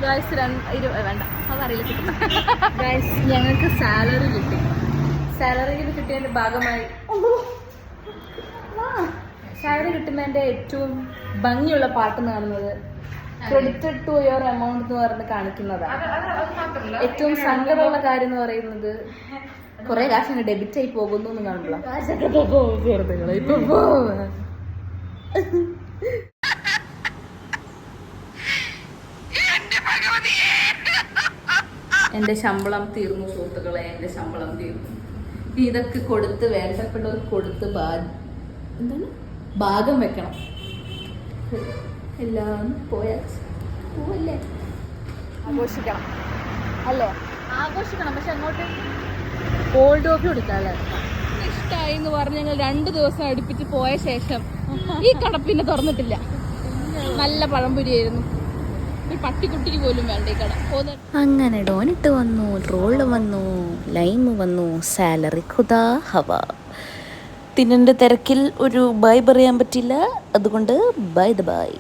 Guys വേണ്ട അതറിയില്ല കിട്ടുന്ന ഗായ്സ് ഞങ്ങൾക്ക് സാലറി കിട്ടി. സാലറി കിട്ടിയതിൻ്റെ ഭാഗമായി സാലറി കിട്ടുന്നതിൻ്റെ ഏറ്റവും ഭംഗിയുള്ള പാട്ട് കാണുന്നത് ക്രെഡിറ്റഡ് ടു യുവർ എമൗണ്ട് എന്ന് പറഞ്ഞ് കാണിക്കുന്നതാണ്. ഏറ്റവും സങ്കടമുള്ള കാര്യം എന്ന് പറയുന്നത് കുറെ കാശ് അങ്ങ് ഡെബിറ്റ് ആയി പോകുന്നു എന്ന് കാണുമ്പോൾ എന്റെ ശമ്പളം തീർന്നു സുഹൃത്തുക്കളെ, എന്റെ ശമ്പളം തീർന്നു. ഇതൊക്കെ കൊടുത്ത് വേണ്ടപ്പെട്ടവർ കൊടുത്ത് എന്താണ് ഭാഗം വെക്കണം. എല്ലാം പോവല്ലേ, ആഘോഷിക്കണം അല്ലേ? ആഘോഷിക്കണം, പക്ഷെ അങ്ങോട്ട് കോൾഡ് കോഫി കുടിക്കാം അല്ലേ? ഇഷ്ടമായി എന്ന് പറഞ്ഞ് ഞങ്ങൾ 2 ദിവസം അടുപ്പിച്ച് പോയ ശേഷം ഈ കട പിന്നെ തുറന്നിട്ടില്ല. നല്ല പഴംപൊരിയായിരുന്നു, ഒരു പട്ടിക്കുട്ടിക്ക് പോലും വേണ്ട ഈ കട. അങ്ങനെ ഡോണിട്ട് വന്നു, റോള് വന്നു, ലൈമ് വന്നു, സാലറി ഖുദാ ഹവ. തിന്നൻ്റെ തിരക്കിൽ ഒരു ബൈ പറയാൻ പറ്റില്ല, അതുകൊണ്ട് ബൈ ദ ബൈ.